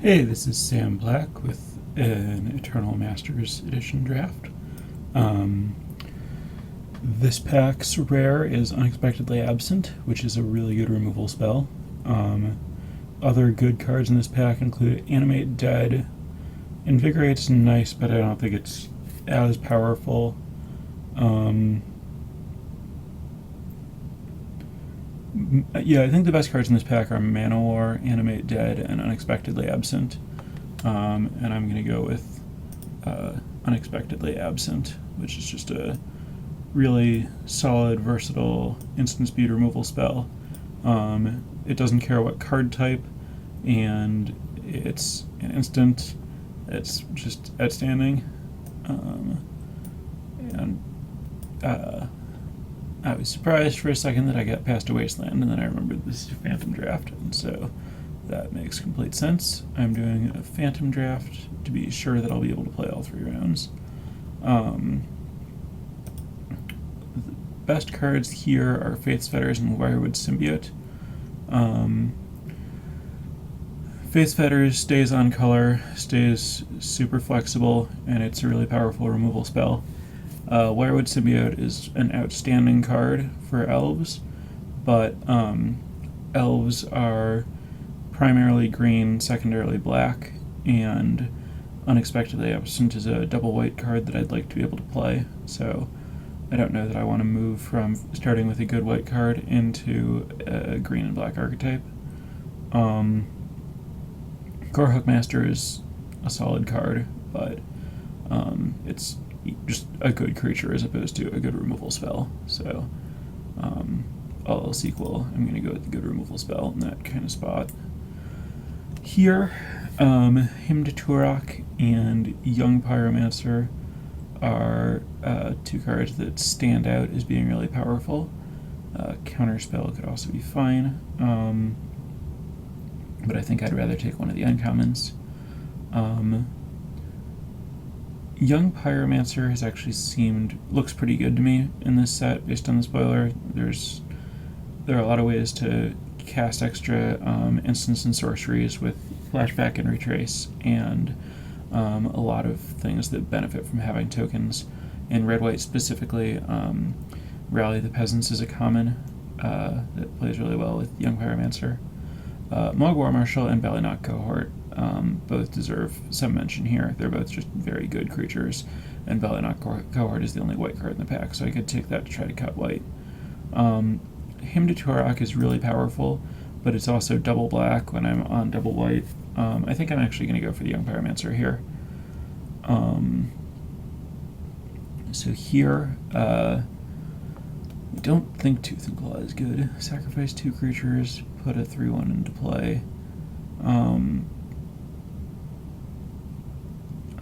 Hey, this is Sam Black with an Eternal Masters Edition draft. Um, this pack's rare is Unexpectedly Absent, which is a really good removal spell. Other good cards in this pack include Animate Dead. Invigorate's nice, but I don't think it's as powerful. Yeah, I think the best cards in this pack are Mana War, Animate Dead, and Unexpectedly Absent. And I'm going to go with Unexpectedly Absent, which is just a really solid, versatile instant speed removal spell. It doesn't care what card type, and it's an instant. It's just outstanding. I was surprised for a second that I got past a Wasteland, and then I remembered this is a Phantom Draft, and so that makes complete sense. I'm doing a Phantom Draft to be sure that I'll be able to play all 3 rounds. The best cards here are Faith's Fetters and Wirewood Symbiote. Faith's Fetters stays on color, stays super flexible, and it's a really powerful removal spell. Wirewood Symbiote is an outstanding card for elves, but elves are primarily green, secondarily black, and Unexpectedly Absent is a double white card that I'd like to be able to play, so I don't know that I want to move from starting with a good white card into a green and black archetype. Core Hookmaster is a solid card, but it's just a good creature as opposed to a good removal spell. So, all else equal, I'm going to go with the good removal spell in that kind of spot. Here, Hymn to Turok and Young Pyromancer are 2 cards that stand out as being really powerful. Counterspell could also be fine, but I think I'd rather take one of the uncommons. Young Pyromancer has actually looks pretty good to me in this set based on the spoiler. There are a lot of ways to cast extra instants and sorceries with Flashback and Retrace, and a lot of things that benefit from having tokens. In Red-White specifically, Rally the Peasants is a common that plays really well with Young Pyromancer. Mogg War Marshal and Ballynock Cohort both deserve some mention here. They're both just very good creatures, and Ballynock Cohort is the only white card in the pack, so I could take that to try to cut white. Hymn to Turok is really powerful, but it's also double black when I'm on double white. I think I'm actually going to go for the Young Pyromancer here. So here, I don't think Tooth and Claw is good. Sacrifice 2 creatures, put a 3/1 into play.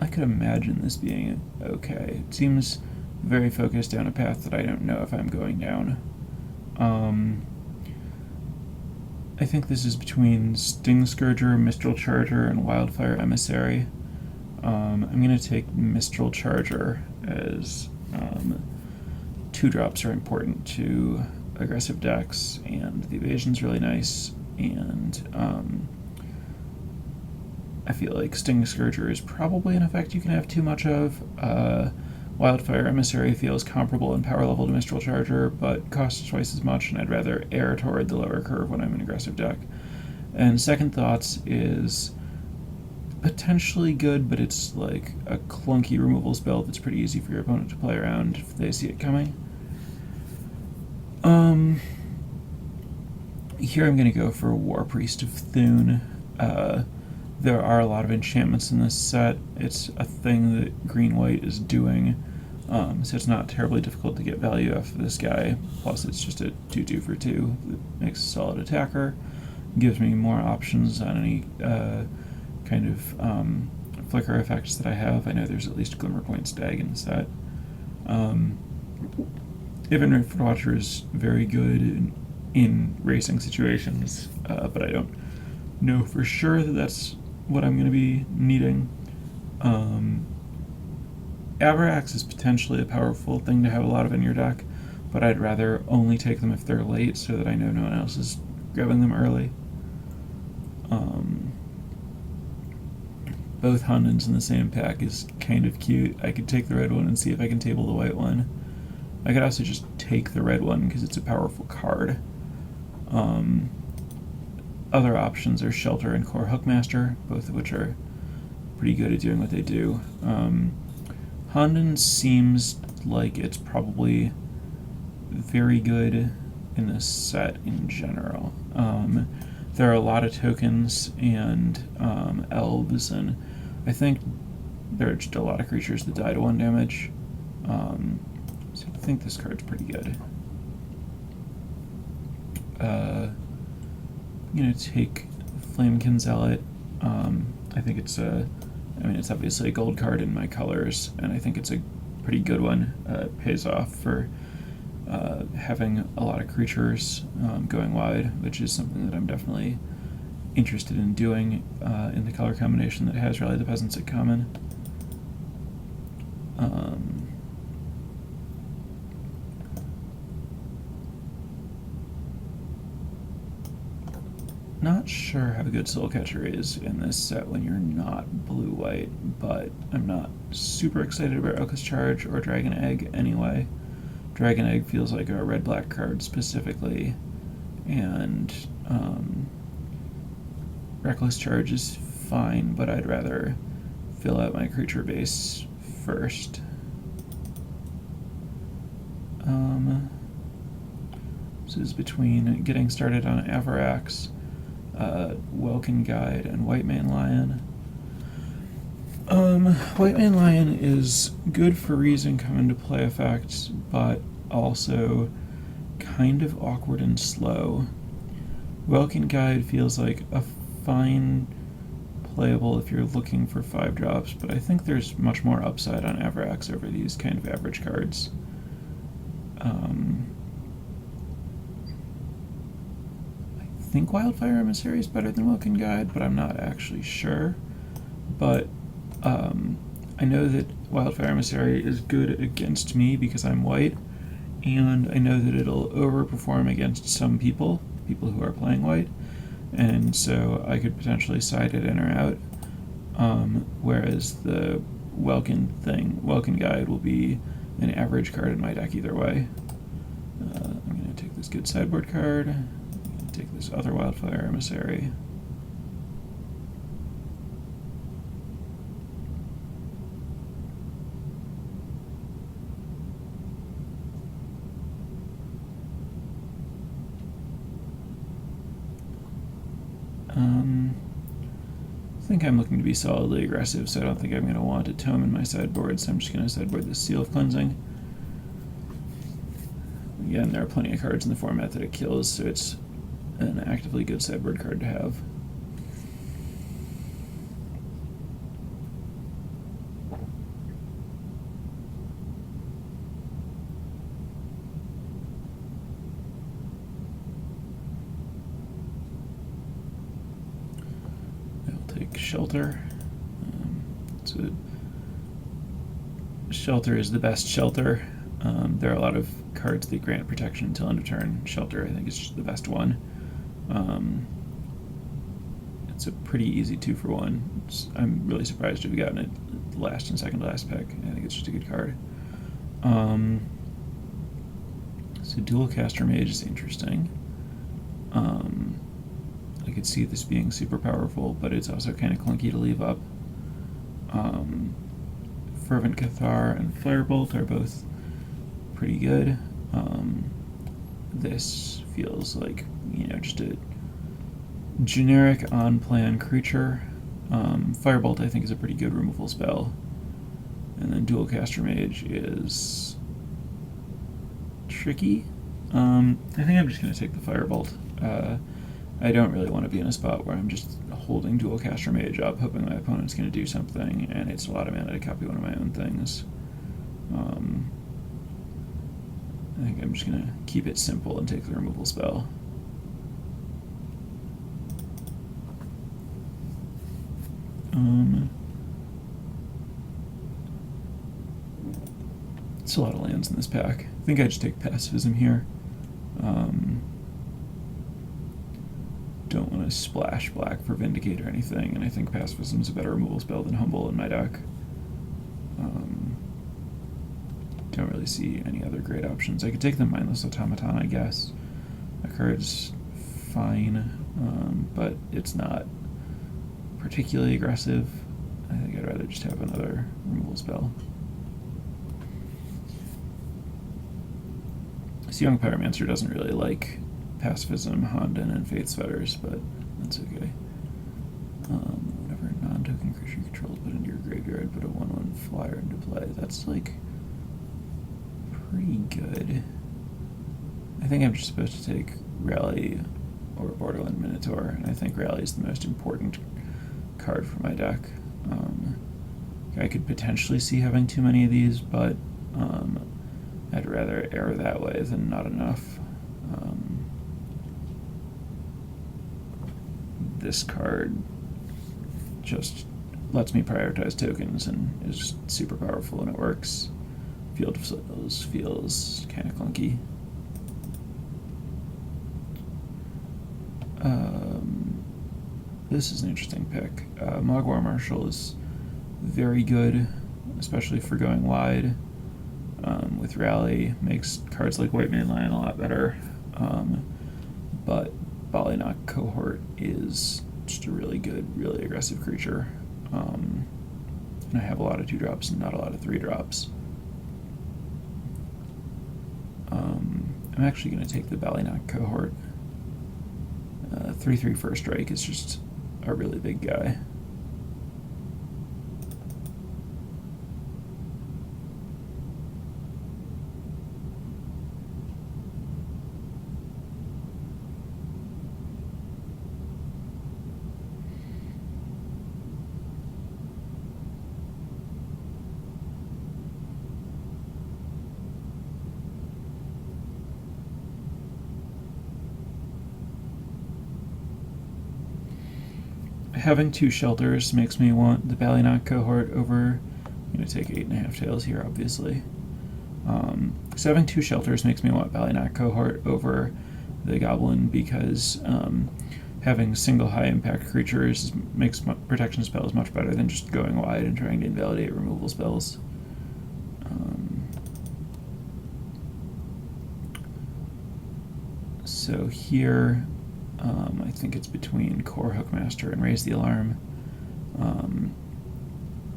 I could imagine this being okay. It seems very focused down a path that I don't know if I'm going down. I think this is between Sting Scourger, Mistral Charger, and Wildfire Emissary. I'm going to take Mistral Charger as 2 drops are important to aggressive decks, and the evasion's really nice, and I feel like Sting Scourger is probably an effect you can have too much of. Wildfire Emissary feels comparable in power level to Mistral Charger, but costs twice as much, and I'd rather err toward the lower curve when I'm an aggressive deck. And Second Thoughts is potentially good, but it's like a clunky removal spell that's pretty easy for your opponent to play around if they see it coming. Here I'm going to go for War Priest of Thune. There are a lot of enchantments in this set. It's a thing that green-white is doing, so it's not terribly difficult to get value off of this guy. Plus it's just a 2/2 for 2 that makes a solid attacker. Gives me more options on any kind of flicker effects that I have. I know there's at least Glimmerpoint Stag in the set. Even Rift Watcher is very good in racing situations, but I don't know for sure that that's what I'm going to be needing. Avarax is potentially a powerful thing to have a lot of in your deck, but I'd rather only take them if they're late so that I know no one else is grabbing them early. both Hondens in the same pack is kind of cute. I could take the red one and see if I can table the white one. I could also just take the red one because it's a powerful card. Other options are Shelter and Core Hookmaster, both of which are pretty good at doing what they do. Honden seems like it's probably very good in this set in general. There are a lot of tokens and elves, and I think there are just a lot of creatures that die to 1 damage. So I think this card's pretty good. I'm gonna take Flamekin Zealot. I think it's it's obviously a gold card in my colors, and I think it's a pretty good one. It pays off for having a lot of creatures going wide, which is something that I'm definitely interested in doing in the color combination that has Rally the Peasants at common. Not sure how good Soul Catcher is in this set when you're not blue-white, but I'm not super excited about Reckless Charge or Dragon Egg anyway. Dragon Egg feels like a red-black card specifically, and Reckless Charge is fine, but I'd rather fill out my creature base first. This is between getting started on Avarax, Welkin Guide, and White Mane Lion. White Mane Lion is good for reason come into play effects, but also kind of awkward and slow. Welkin Guide feels like a fine playable if you're looking for 5-drops, but I think there's much more upside on Avarax over these kind of average cards. I think Wildfire Emissary is better than Welkin Guide, but I'm not actually sure. But I know that Wildfire Emissary is good against me because I'm white, and I know that it'll overperform against some people who are playing white, and so I could potentially side it in or out, whereas the Welkin Guide will be an average card in my deck either way. I'm going to take this good sideboard card, I'm going to take this other Wildfire Emissary. I think I'm looking to be solidly aggressive, so I don't think I'm going to want a tome in my sideboard, so I'm just going to sideboard this Seal of Cleansing. Again, there are plenty of cards in the format that it kills, so it's an actively good sideboard card to have. Shelter. Shelter is the best shelter. There are a lot of cards that grant protection until end of turn. Shelter, I think, is just the best one. It's a pretty easy 2-for-1. I'm really surprised to have gotten it last and second to last pick. I think it's just a good card. So Dual Caster Mage is interesting. I could see this being super powerful, but it's also kind of clunky to leave up. Fervent Cathar and Firebolt are both pretty good. This feels like, just a generic on-plan creature. Firebolt, I think, is a pretty good removal spell. And then Dual Caster Mage is tricky. I think I'm just going to take the Firebolt. I don't really want to be in a spot where I'm just holding Dual Caster Mage up, hoping my opponent's going to do something, and it's a lot of mana to copy one of my own things. I think I'm just going to keep it simple and take the removal spell. It's a lot of lands in this pack. I think I just take Pacifism here. Don't want want to splash black for Vindicate or anything, and I think Pacifism's a better removal spell than Humble in my deck. Don't really see any other great options. I could take the Mindless Automaton, I guess. That card's fine, but it's not particularly aggressive. I think I'd rather just have another removal spell. This Young Pyromancer doesn't really like Pacifism, Honden, and Faith's Fetters, but that's okay. Whenever non-token creature you control is put into your graveyard, put a 1/1 flyer into play. That's like pretty good. I think I'm just supposed to take Rally or Borderland Minotaur, and I think Rally is the most important card for my deck. I could potentially see having too many of these, but I'd rather err that way than not enough. This card just lets me prioritize tokens and is super powerful, and it works. Field of Souls feels kind of clunky. This is an interesting pick. Mogwai Marshal is very good, especially for going wide. With Rally, makes cards like White Mane Lion a lot better. But Ballynock Cohort is just a really good, really aggressive creature. And I have a lot of 2-drops and not a lot of 3-drops. I'm actually going to take the Ballynock Cohort. 3/3 First Strike is just a really big guy. Having 2 shelters makes me want the Ballynock Cohort over. I'm going to take 8.5 tails here, obviously. So having 2 shelters makes me want Ballynock Cohort over the Goblin, because having single high impact creatures makes protection spells much better than just going wide and trying to invalidate removal spells. So here, I think it's between Core Hookmaster and Raise the Alarm.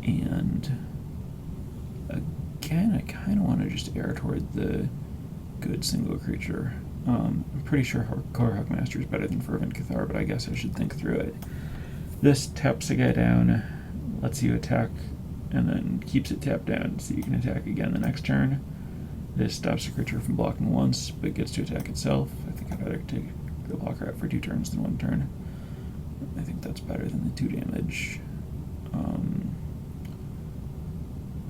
And again, I kind of want to just err toward the good single creature. I'm pretty sure Core Hookmaster is better than Fervent Cathar, but I guess I should think through it. This taps a guy down, lets you attack, and then keeps it tapped down so you can attack again the next turn. This stops a creature from blocking once, but gets to attack itself. I think I'd rather take the blocker out for 2 turns than 1 turn. I think that's better than the 2 damage.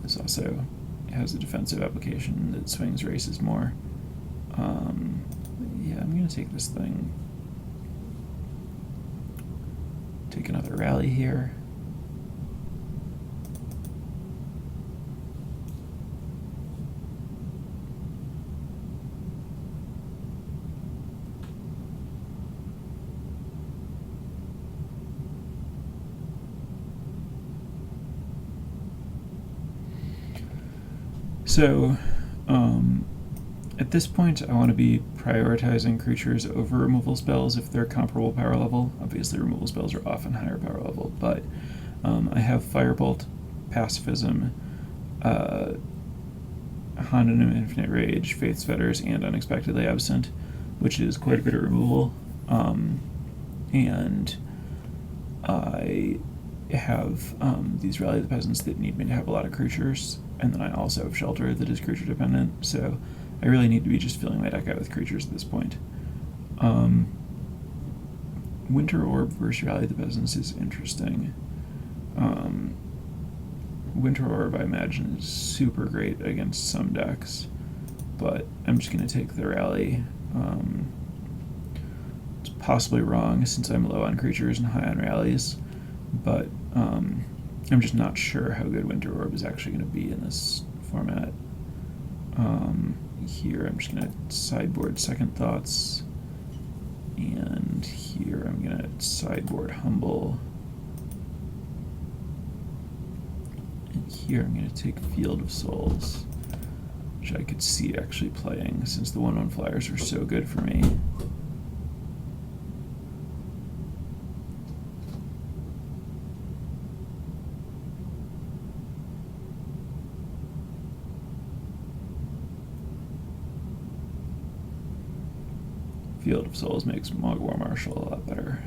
This also has a defensive application that swings races more. Yeah, I'm going to take this thing. Take another Rally here. So, at this point, I want to be prioritizing creatures over removal spells if they're comparable power level. Obviously, removal spells are often higher power level, but I have Firebolt, Pacifism, Honden of Infinite Rage, Faith's Fetters, and Unexpectedly Absent, which is quite a bit of removal. And I have these Rally the Peasants that need me to have a lot of creatures, and then I also have Shelter that is creature dependent, so I really need to be just filling my deck out with creatures at this point. Winter Orb versus Rally the Peasants is interesting. Winter Orb, I imagine, is super great against some decks, but I'm just going to take the Rally. It's possibly wrong since I'm low on creatures and high on rallies, but I'm just not sure how good Winter Orb is actually going to be in this format. Here I'm just going to sideboard Second Thoughts And here I'm going to sideboard Humble. And here I'm going to take Field of Souls, which I could see actually playing since the 1/1 flyers are so good for me. Field of Souls makes Mog War Marshal a lot better.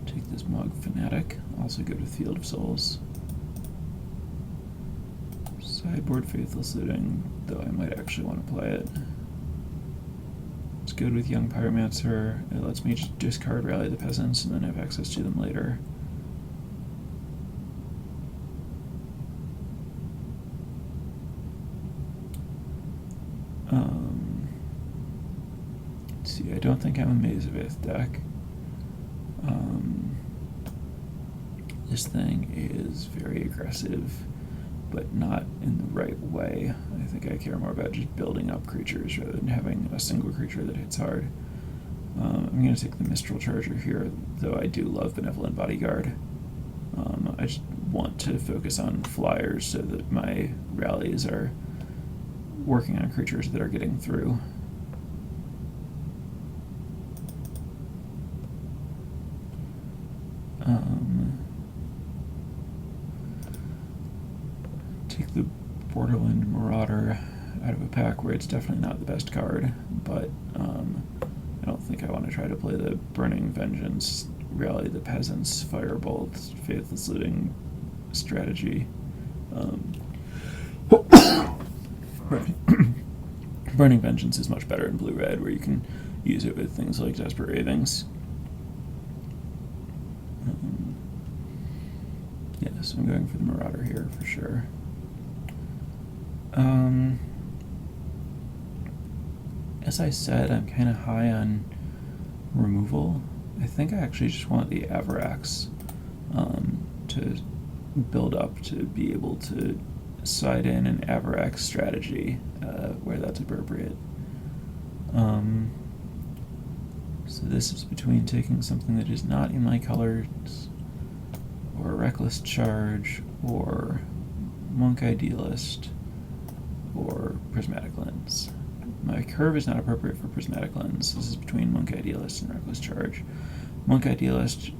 Take this Mog Fanatic, also go to Field of Souls. Sideboard Faithless Looting, though I might actually want to play it. It's good with Young Pyromancer. It lets me just discard Rally the Peasants and then have access to them later. Let's see, I don't think I'm a Maze of Ith deck. This thing is very aggressive, but not in the right way. I think I care more about just building up creatures rather than having a single creature that hits hard. I'm going to take the Mistral Charger here, though I do love Benevolent Bodyguard. I just want to focus on flyers so that my rallies are working on creatures that are getting through. Take the Borderland Marauder out of a pack where it's definitely not the best card, but I don't think I want to try to play the Burning Vengeance, Rally the Peasants, Firebolt, Faithless Looting strategy. Burning Vengeance is much better in blue-red, where you can use it with things like Desperate Ravings. Yeah, so I'm going for the Marauder here for sure. As I said, I'm kind of high on removal. I think I actually just want the Avarax to build up to be able to side in an Avarax strategy where that's appropriate. So this is between taking something that is not in my colors, or a Reckless Charge, or Monk Idealist, or Prismatic Lens. My curve is not appropriate for Prismatic Lens. This is between Monk Idealist and Reckless Charge. Monk Idealist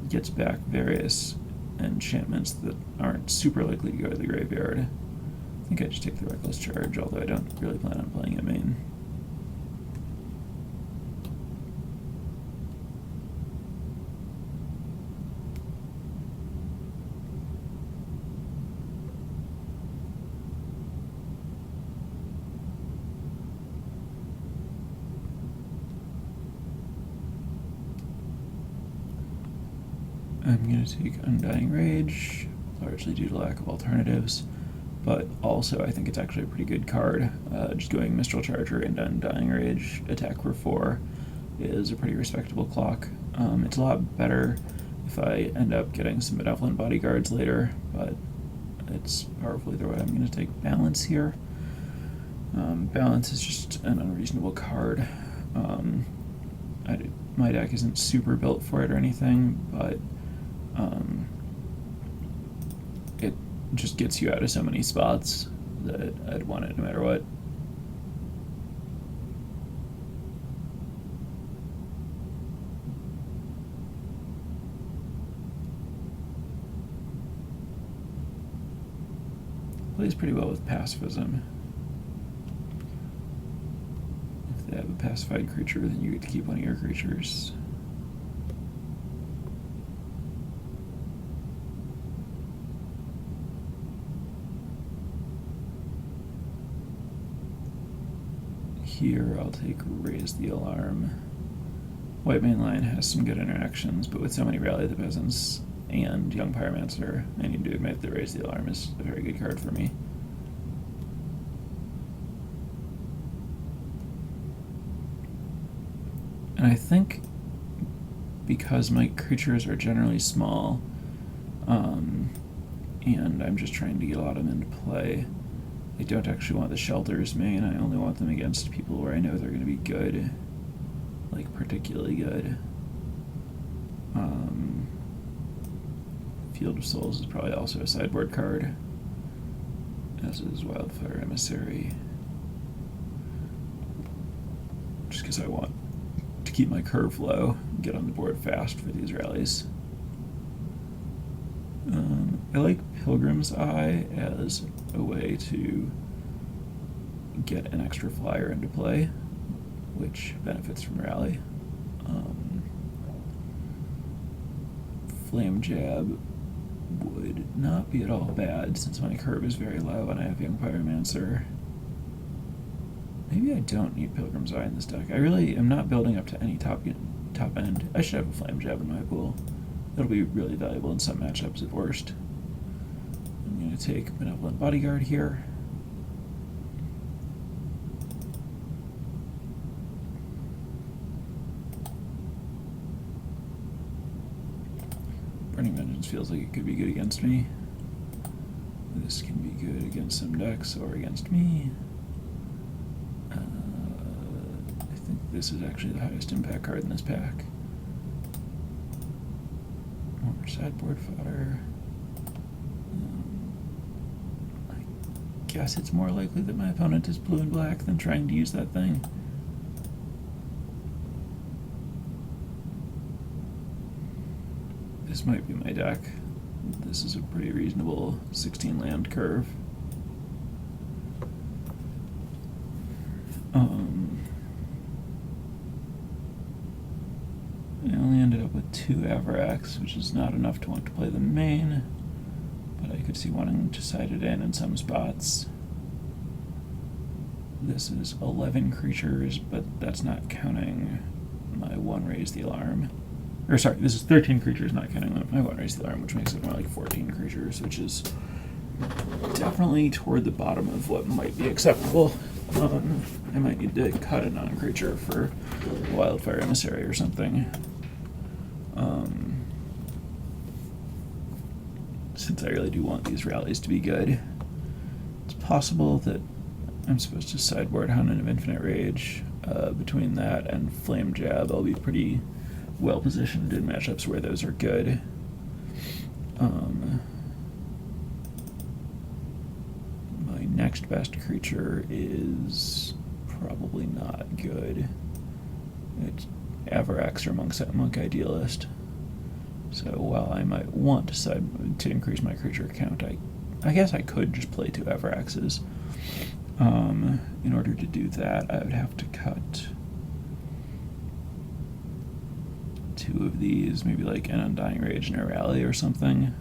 gets back various enchantments that aren't super likely to go to the graveyard. I think I just take the Reckless Charge, although I don't really plan on playing it main. I'm going to take Undying Rage, largely due to lack of alternatives, but also I think it's actually a pretty good card. Just going Mistral Charger and Undying Rage, attack for 4, is a pretty respectable clock. It's a lot better if I end up getting some Benevolent Bodyguards later, but it's powerful either way. I'm going to take Balance here. Balance is just an unreasonable card. My deck isn't super built for it or anything, but it just gets you out of so many spots that I'd want it no matter what. Plays pretty well with pacifism. If they have a pacified creature, then you get to keep one of your creatures. Here I'll take Raise the Alarm. White main line has some good interactions, but with so many Rally the Peasants and Young Pyromancer, I need to admit that Raise the Alarm is a very good card for me. And I think because my creatures are generally small, and I'm just trying to get a lot of them into play, I don't actually want the Shelters main. I only want them against people where I know they're going to be good. like particularly good. Field of Souls is probably also a sideboard card, as is Wildfire Emissary. Just because I want to keep my curve low and get on the board fast for these rallies. I like Pilgrim's Eye as a way to get an extra flyer into play, which benefits from rally. Flame Jab would not be at all bad since my curve is very low and I have Young Pyromancer. Maybe I don't need Pilgrim's Eye in this deck. I really am not building up to any top end. I should have a Flame Jab in my pool. It'll be really valuable in some matchups at worst. I'm going to take Benevolent Bodyguard here. Burning Vengeance feels like it could be good against me. This can be good against some decks or against me. I think this is actually the highest impact card in this pack. More sideboard fodder. I guess it's more likely that my opponent is blue and black than trying to use that thing. This might be my deck. This is a pretty reasonable 16 land curve. I only ended up with 2 Avarax, which is not enough to want to play the main, but I could see wanting to side it in some spots. This is 11 creatures, but that's not counting my 1 Raise the Alarm. Or sorry, this is 13 creatures, not counting my 1 Raise the Alarm, which makes it more like 14 creatures, which is definitely toward the bottom of what might be acceptable. I might need to cut a non-creature for Wildfire Emissary or something. Since I really do want these rallies to be good. It's possible that I'm supposed to sideboard Hound of Infinite Rage. Between that and Flame Jab, I'll be pretty well positioned in matchups where those are good. My next best creature is probably not good. It's Avarax or Monk Idealist. So while I might want to increase my creature count, I guess I could just play 2 Avaraxes. In order to do that, I would have to cut 2 of these, maybe like an Undying Rage and a Rally or something.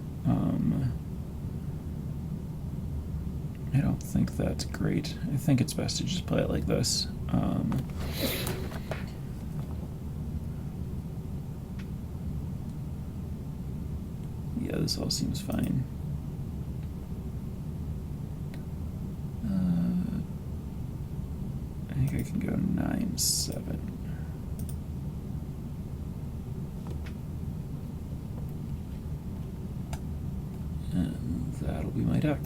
I don't think that's great. I think it's best to just play it like this. Yeah, this all seems fine. I think I can go 9-7. And that'll be my deck.